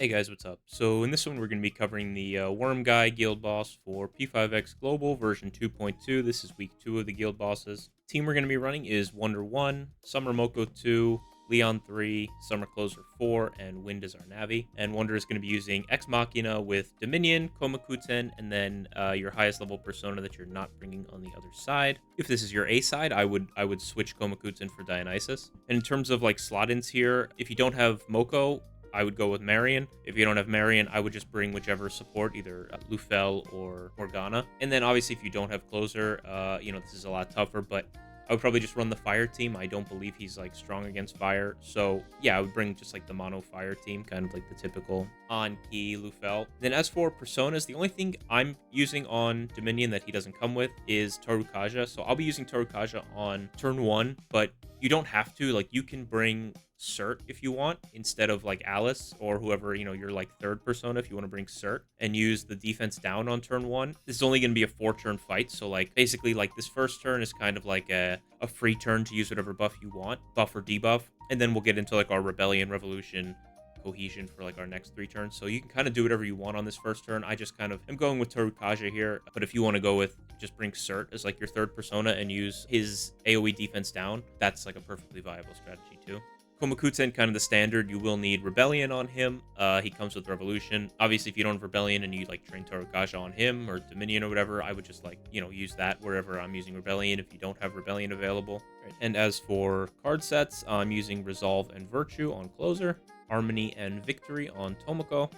Hey guys, what's up? So in this one, we're going to be covering the Worm Guy Guild Boss for P5X Global version 2.2. This is week 2 of the Guild Bosses. Team we're going to be running is Wonder 1, Summer Moko 2, Leon 3, Summer Closer 4, and Wind is our Navi. And Wonder is going to be using Ex Machina with Dominion, Komakuten, and then your highest level persona that you're not bringing on the other side. If this is your A side, I would switch Komakuten for Dionysus. And in terms of like slot-ins here, if you don't have Moko, I would go with Marion. If you don't have Marion, I would just bring whichever support, either Lufel or Morgana. And then obviously if you don't have Closer, this is a lot tougher, but I would probably just run the Fire team. I don't believe he's like strong against Fire. So yeah, I would bring just like the mono Fire team, kind of like the typical on-key Lufel. Then as for Personas, the only thing I'm using on Dominion that he doesn't come with is Tarukaja. So I'll be using Tarukaja on turn 1, but you don't have to. Like, you can bring Cert if you want, instead of like Alice or whoever, your like third persona, if you want to bring Cert and use the defense down on turn 1. This is only going to be a 4-turn fight. So like basically like this first turn is kind of like a free turn to use whatever buff you want, buff or debuff. And then we'll get into like our Rebellion, Revolution, Cohesion for like our next 3 turns. So you can kind of do whatever you want on this first turn. I just kind of am going with Tarukaja here. But if you want to go with just bring Cert as like your third persona and use his AoE defense down, that's like a perfectly viable strategy too. Komakuten, kind of the standard. You will need Rebellion on him. He comes with Revolution. Obviously, if you don't have Rebellion and you like train Tarukaja on him or Dominion or whatever, I would just like, use that wherever I'm using Rebellion if you don't have Rebellion available. Right. And as for card sets, I'm using Resolve and Virtue on Closer, Harmony and Victory on Tomoko,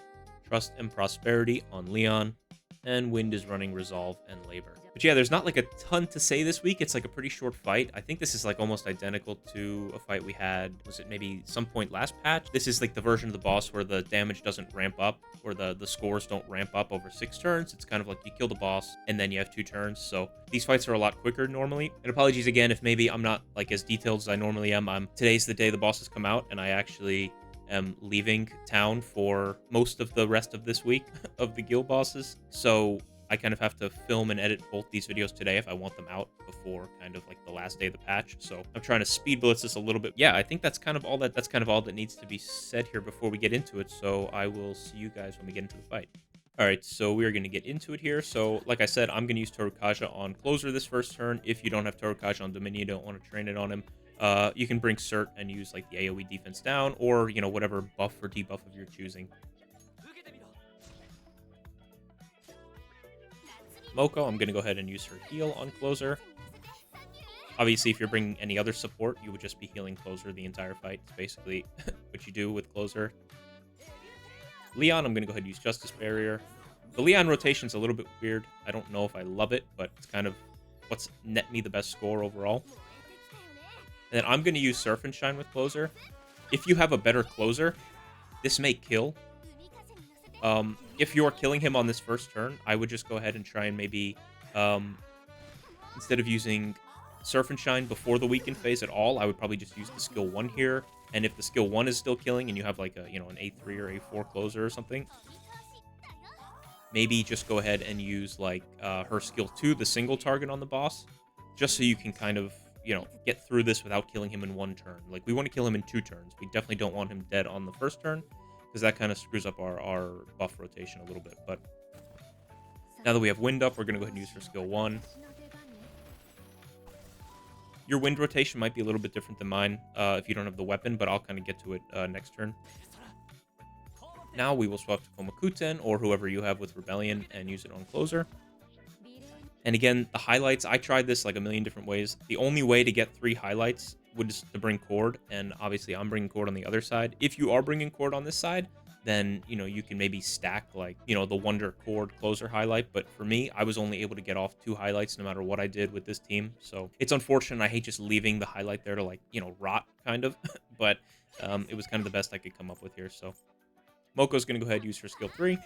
Trust and Prosperity on Leon, and Wind is running Resolve and Labor. But yeah, there's not like a ton to say this week. It's like a pretty short fight. I think this is like almost identical to a fight we had, was it maybe some point last patch? This is like the version of the boss where the damage doesn't ramp up, or the scores don't ramp up over 6 turns. It's kind of like you kill the boss and then you have 2 turns. So these fights are a lot quicker normally. And apologies again if maybe I'm not like as detailed as I normally am. Today's the day the bosses come out, and I actually am leaving town for most of the rest of this week of the guild bosses. So I kind of have to film and edit both these videos today if I want them out before kind of like the last day of the patch. So I'm trying to speed blitz this a little bit. Yeah, I think that's kind of all that needs to be said here before we get into it. So I will see you guys when we get into the fight. All right, so we are going to get into it here. So like I said, I'm going to use Tarukaja on Closer this first turn. If you don't have Tarukaja on Dominion, you don't want to train it on him, you can bring Cert and use like the AoE defense down, or whatever buff or debuff of your choosing. Moko, I'm going to go ahead and use her heal on Closer. Obviously, if you're bringing any other support, you would just be healing Closer the entire fight. It's basically what you do with Closer. Leon, I'm going to go ahead and use Justice Barrier. The Leon rotation's a little bit weird. I don't know if I love it, but it's kind of what's net me the best score overall. And then I'm going to use Surf and Shine with Closer. If you have a better Closer, this may kill. If you're killing him on this first turn, I would just go ahead and try and maybe, instead of using Surf and Shine before the weaken phase at all, I would probably just use the skill 1 here. And if the skill 1 is still killing and you have like a, an A3 or A4 Closer or something, maybe just go ahead and use like her skill 2, the single target on the boss, just so you can kind of, get through this without killing him in 1 turn. Like, we want to kill him in 2 turns. We definitely don't want him dead on the first turn, because that kind of screws up our buff rotation a little bit. But now that we have Wind up, we're going to go ahead and use her skill 1. Your Wind rotation might be a little bit different than mine if you don't have the weapon, but I'll kind of get to it next turn. Now we will swap to Komakuten or whoever you have with Rebellion and use it on Closer. And again, the highlights, I tried this like a million different ways. The only way to get 3 highlights was to bring CHORD, and obviously I'm bringing CHORD on the other side. If you are bringing CHORD on this side, then, you can maybe stack like, the Wonder CHORD Closer highlight. But for me, I was only able to get off 2 highlights no matter what I did with this team. So it's unfortunate. I hate just leaving the highlight there to like, rot kind of. But it was kind of the best I could come up with here. So Moko's going to go ahead and use her skill 3.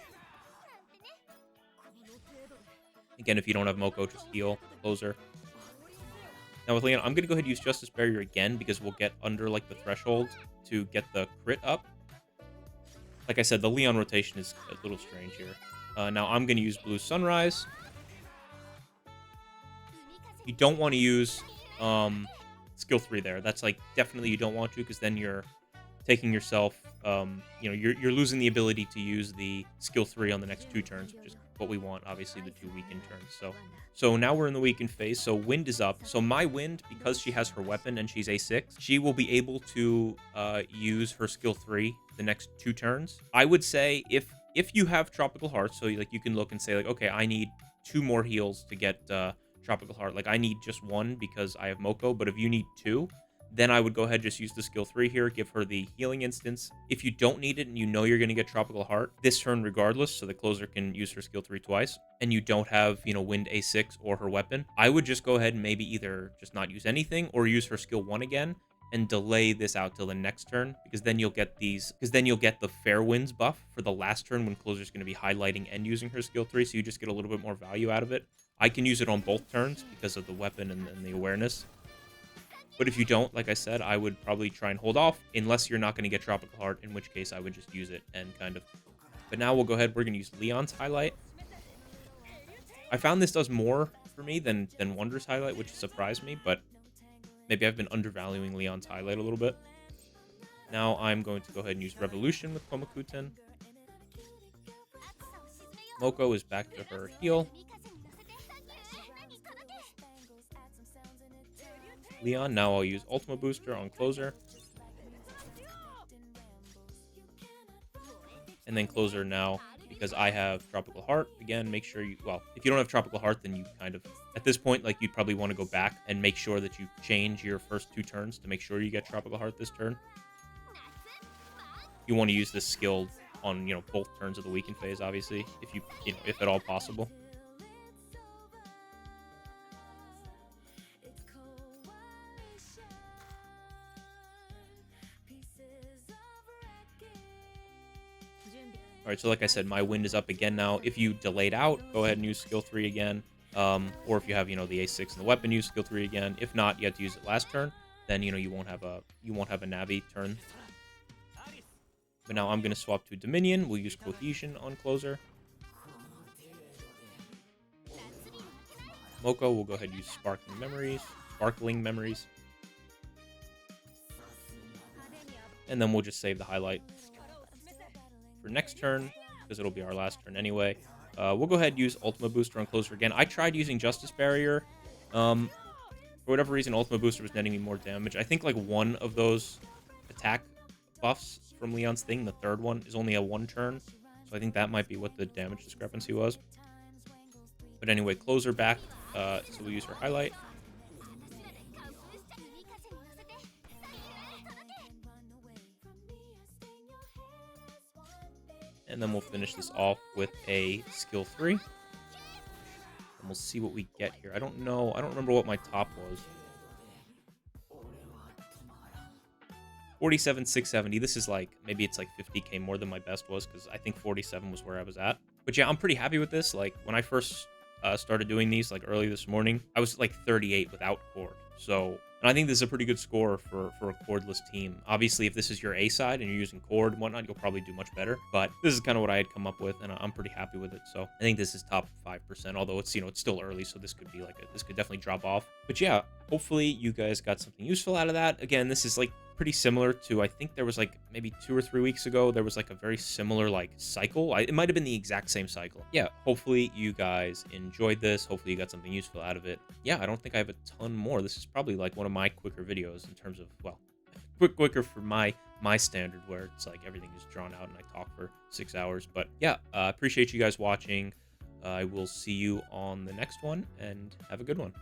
Again, if you don't have Moko, just heal Closer. Now with Leon, I'm going to go ahead and use Justice Barrier again, because we'll get under like the threshold to get the crit up. Like I said, the Leon rotation is a little strange here. Now I'm going to use Blue Sunrise. You don't want to use skill 3 there. That's like definitely you don't want to, because then you're taking yourself, you're losing the ability to use the skill 3 on the next 2 turns, which is what we want, obviously, the 2 weakened turns. So now we're in the weakened phase, so Wind is up. So my Wind, because she has her weapon and she's A6, she will be able to use her skill 3 the next 2 turns. I would say if you have Tropical Heart, so like you can look and say like, okay, I need 2 more heals to get Tropical Heart. Like I need just 1 because I have Moko, but if you need 2, then I would go ahead and just use the skill 3 here, give her the healing instance. If you don't need it and you know you're going to get Tropical Heart this turn regardless, so the closer can use her skill 3 twice, and you don't have, Wind A6 or her weapon, I would just go ahead and maybe either just not use anything or use her skill 1 again and delay this out till the next turn, because then you'll get the Fair Winds buff for the last turn when closer's going to be highlighting and using her skill 3, so you just get a little bit more value out of it. I can use it on both turns because of the weapon and the awareness. But if you don't, like I said, I would probably try and hold off unless you're not going to get Tropical Heart, in which case I would just use it and kind of... But now we'll go ahead, we're going to use Leon's Highlight. I found this does more for me than Wonder's Highlight, which surprised me, but maybe I've been undervaluing Leon's Highlight a little bit. Now I'm going to go ahead and use Revolution with Komakuten. Moko is back to her heal. Leon, now I'll use Ultima Booster on closer. And then closer now, because I have Tropical Heart. Again, make sure well, if you don't have Tropical Heart, then you kind of, at this point, like you'd probably want to go back and make sure that you change your first 2 turns to make sure you get Tropical Heart this turn. You want to use this skill on, both turns of the weakened phase, obviously, if at all possible. All right, so like I said, my Wind is up again now. If you delayed out, go ahead and use skill 3 again. Or if you have, the A6 and the weapon, use skill 3 again. If not, you have to use it last turn. Then, you won't have a Navi turn. But now I'm going to swap to Dominion. We'll use Cohesion on closer. Moko will go ahead and use Sparkling Memories. And then we'll just save the highlight for next turn, because it'll be our last turn anyway. We'll go ahead and use Ultima Booster on closer again. I tried using Justice Barrier. For whatever reason, Ultima Booster was netting me more damage. I think like one of those attack buffs from Leon's thing, the third one, is only a 1 turn. So I think that might be what the damage discrepancy was. But anyway, closer back. So we'll use her highlight. And then we'll finish this off with a skill 3. And we'll see what we get here. I don't remember what my top was. 47,670. This is like, maybe it's like 50k more than my best was, because I think 47 was where I was at. But yeah, I'm pretty happy with this. Like, when I first started doing these, like early this morning, I was like 38 without CHORD. So, and I think this is a pretty good score for a CHORDless team. Obviously, if this is your A side and you're using CHORD and whatnot, you'll probably do much better. But this is kind of what I had come up with, and I'm pretty happy with it. So I think this is top 5%, although it's, it's still early, so this could be like this could definitely drop off. But yeah, hopefully you guys got something useful out of that. Again, this is like pretty similar to, I think there was like maybe 2 or 3 weeks ago, there was like a very similar like cycle. It might have been the exact same cycle. Yeah, hopefully you guys enjoyed this. Hopefully you got something useful out of it. Yeah, I don't think I have a ton more. This is probably like one of my quicker videos in terms of, well, quicker for my standard, where it's like everything is drawn out and I talk for 6 hours. But yeah, appreciate you guys watching. I will see you on the next one, and have a good one.